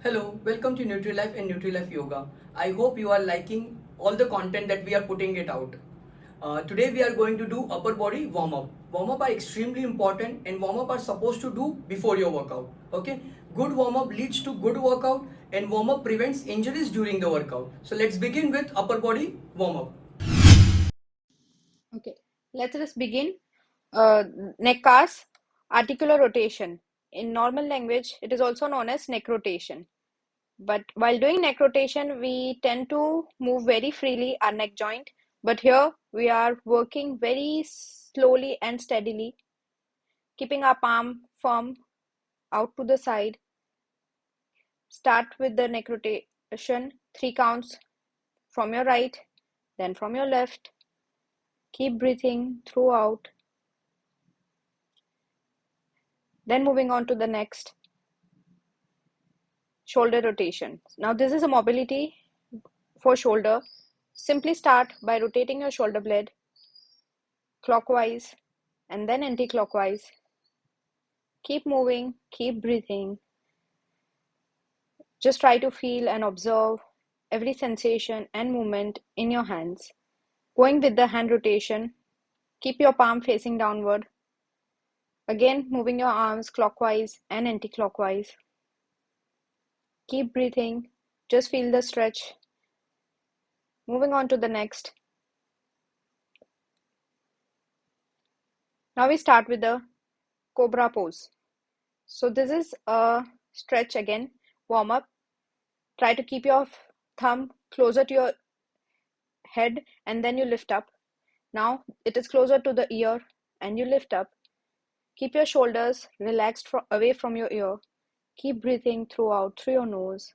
Hello, welcome to NutriLife and NutriLife Yoga. I hope you are liking all the content that we are putting it out. Today we are going to do upper body warm up. Warm up are extremely important and warm up are supposed to do before your workout. Okay, good warm up leads to good workout and warm up prevents injuries during the workout. So let's begin with upper body warm up. Okay, let us begin. Uh, Neck cars, articular rotation. In normal language, it is also known as neck rotation. But while doing neck rotation, we tend to move very freely our neck joint. But here we are working very slowly and steadily, keeping our palm firm out to the side. Start with the neck rotation, 3 counts from your right, then from your left. Keep breathing throughout. Then moving on to the next. Shoulder rotation. Now this is a mobility for shoulder. Simply start by rotating your shoulder blade clockwise and then anti-clockwise. Keep moving, keep breathing. Just try to feel and observe every sensation and movement in your hands. Going with the hand rotation, keep your palm facing downward. Again, moving your arms clockwise and anti-clockwise. Keep breathing, just feel the stretch. Moving on to the next. Now we start with the cobra pose. So this is a stretch again, warm up. Try to keep your thumb closer to your head and then you lift up. Now it is closer to the ear and you lift up. Keep your shoulders relaxed away from your ear. Keep breathing throughout through your nose.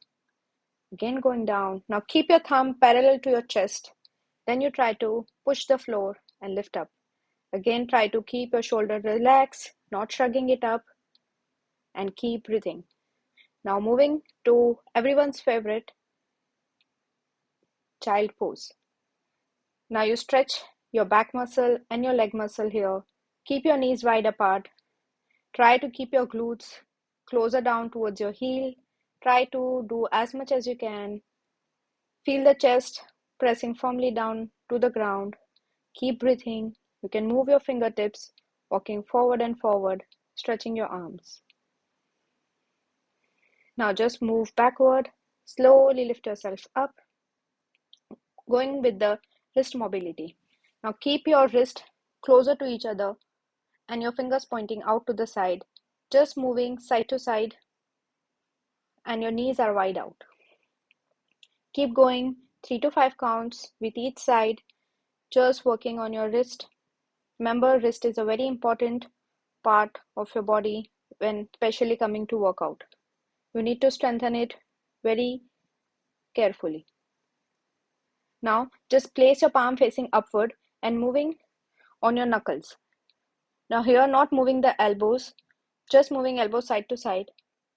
Again going down. Now keep your thumb parallel to your chest. Then you try to push the floor and lift up. Again try to keep your shoulder relaxed, not shrugging it up, and keep breathing. Now moving to everyone's favorite, child pose. Now you stretch your back muscle and your leg muscle here. Keep your knees wide apart. Try to keep your glutes closer down towards your heel. Try to do as much as you can. Feel the chest pressing firmly down to the ground. Keep breathing. You can move your fingertips, walking forward and forward, stretching your arms. Now just move backward. Slowly lift yourself up, going with the wrist mobility. Now keep your wrist closer to each other and your fingers pointing out to the side, just moving side to side, and your knees are wide out. Keep going 3 to 5 counts with each side, just working on your wrist. Remember, wrist is a very important part of your body when especially coming to workout. You need to strengthen it very carefully. Now just place your palm facing upward and moving on your knuckles. Now here, not moving the elbows, just moving elbows side to side.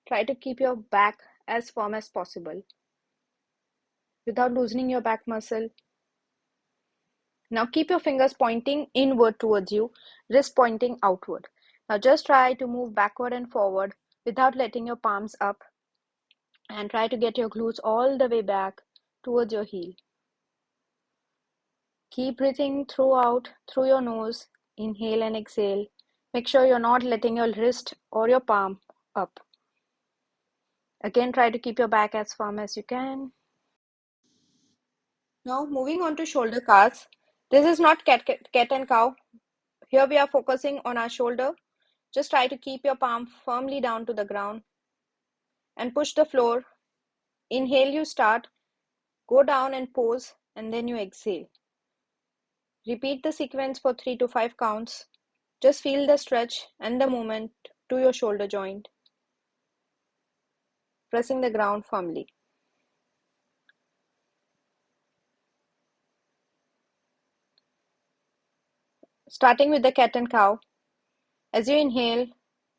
Try to keep your back as firm as possible without loosening your back muscle. Now keep your fingers pointing inward towards you, wrist pointing outward. Now just try to move backward and forward without letting your palms up, and try to get your glutes all the way back towards your heel. Keep breathing throughout through your nose. Inhale and exhale. Make sure you're not letting your wrist or your palm up. Again, try to keep your back as firm as you can. Now, moving on to shoulder cars. This is not cat and cow. Here we are focusing on our shoulder. Just try to keep your palm firmly down to the ground and push the floor. Inhale, you start, go down and pose, and then you exhale. Repeat the sequence for 3 to 5 counts. Just feel the stretch and the movement to your shoulder joint, pressing the ground firmly. Starting with the cat and cow. As you inhale,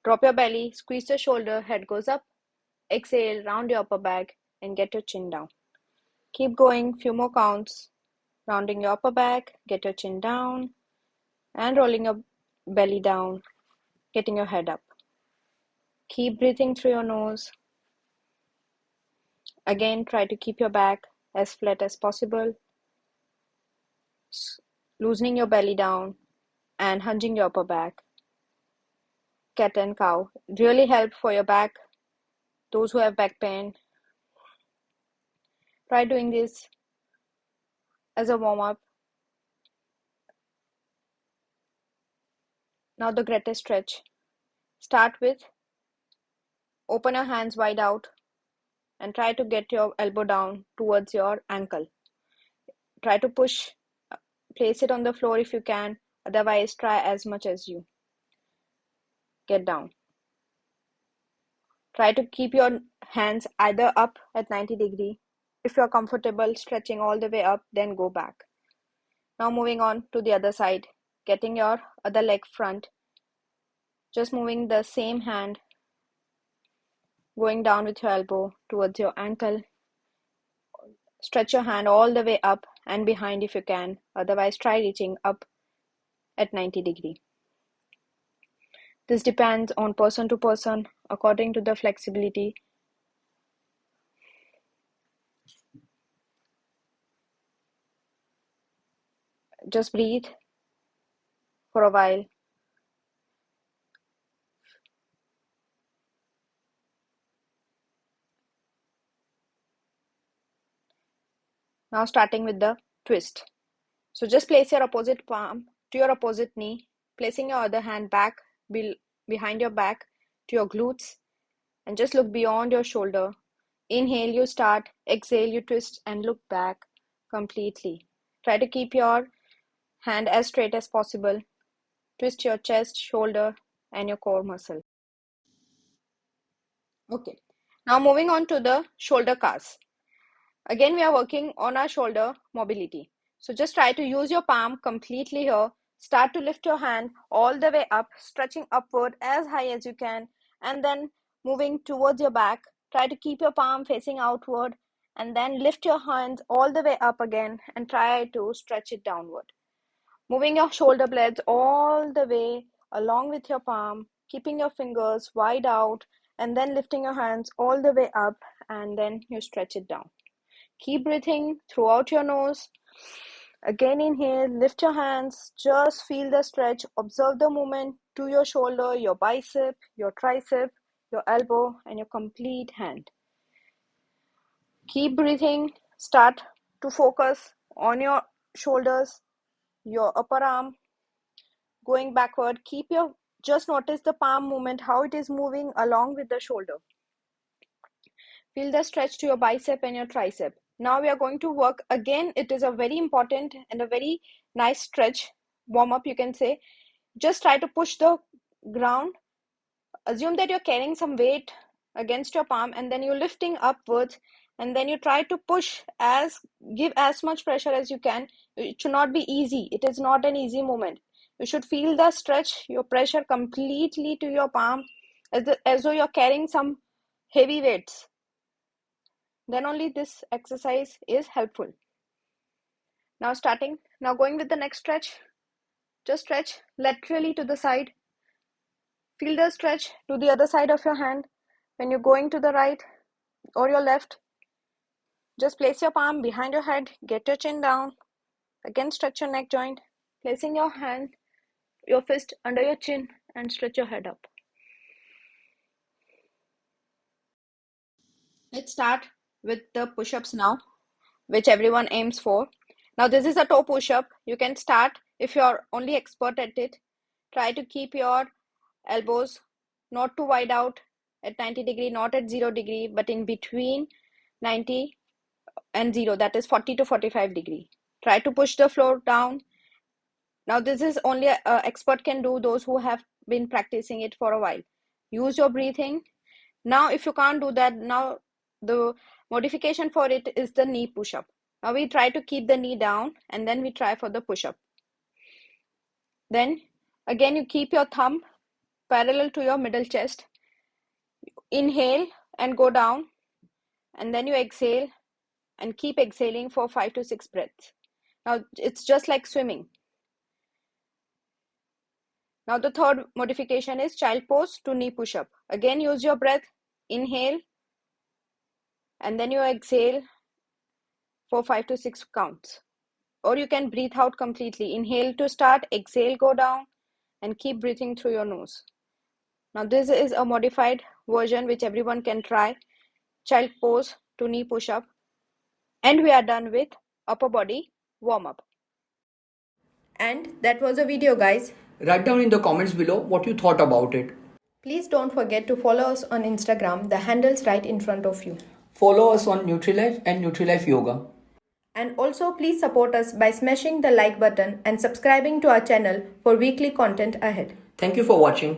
drop your belly, squeeze the shoulder, head goes up. Exhale, round your upper back and get your chin down. Keep going, few more counts. Rounding your upper back, get your chin down and rolling your belly down, getting your head up. Keep breathing through your nose. Again, try to keep your back as flat as possible, loosening your belly down and hunching your upper back. Cat and cow really help for your back. Those who have back pain, try doing this as a warm-up. Now the greatest stretch. Start with open your hands wide out and try to get your elbow down towards your ankle. Try to push, place it on the floor if you can. Otherwise, try as much as you get down. Try to keep your hands either up at 90 degree. If you're comfortable stretching all the way up, then go back. Now moving on to the other side, getting your other leg front. Just moving the same hand, going down with your elbow towards your ankle. Stretch your hand all the way up and behind if you can. Otherwise, try reaching up at 90 degree. This depends on person to person according to the flexibility. Just breathe for a while. Now starting with the twist. So just place your opposite palm to your opposite knee, placing your other hand back behind your back to your glutes, and just look beyond your shoulder. Inhale, you start. Exhale, you twist and look back completely. Try to keep your hand as straight as possible. Twist your chest, shoulder, and your core muscle. Okay. Now moving on to the shoulder cast. Again, we are working on our shoulder mobility. So just try to use your palm completely here. Start to lift your hand all the way up, stretching upward as high as you can, and then moving towards your back. Try to keep your palm facing outward, and then lift your hands all the way up again and try to stretch it downward. Moving your shoulder blades all the way along with your palm, keeping your fingers wide out, and then lifting your hands all the way up, and then you stretch it down. Keep breathing throughout your nose. Again, inhale, lift your hands, just feel the stretch. Observe the movement to your shoulder, your bicep, your tricep, your elbow, and your complete hand. Keep breathing. Start to focus on your shoulders, your upper arm, going backward. Just notice the palm movement, how it is moving along with the shoulder. Feel the stretch to your bicep and your tricep. Now we are going to work again. It is a very important and a very nice stretch, warm up you can say. Just try to push the ground. Assume that you're carrying some weight against your palm and then you're lifting upwards, and then you try to give as much pressure as you can. It should not be easy. It is not an easy movement. You should feel the stretch, your pressure completely to your palm as though you're carrying some heavy weights. Then only this exercise is helpful. Now going with the next stretch. Just stretch laterally to the side. Feel the stretch to the other side of your hand. When you're going to the right or your left, just place your palm behind your head, get your chin down. Again, stretch your neck joint, placing your fist under your chin and stretch your head up. Let's start with the push-ups now, which everyone aims for. Now this is a toe push-up. You can start if you're only expert at it. Try to keep your elbows not too wide out at 90 degree, not at 0 degree, but in between 90 and 0, that is 40 to 45 degree. Try to push the floor down. Now this is only expert can do, those who have been practicing it for a while. Use your breathing. Now if you can't do that, now the modification for it is the knee push-up. Now we try to keep the knee down and then we try for the push-up. Then again you keep your thumb parallel to your middle chest. Inhale and go down, and then you exhale and keep exhaling for 5 to 6 breaths. Now it's just like swimming. Now the third modification is child pose to knee push-up. Again use your breath. Inhale and then you exhale for 5 to 6 counts. Or you can breathe out completely. Inhale to start, exhale, go down, and keep breathing through your nose. Now, this is a modified version which everyone can try. Child pose to knee push up. And we are done with upper body warm up. And that was a video, guys. Write down in the comments below what you thought about it. Please don't forget to follow us on Instagram. The handle's right in front of you. Follow us on NutriLife and NutriLife Yoga. And also please support us by smashing the like button and subscribing to our channel for weekly content ahead. Thank you for watching.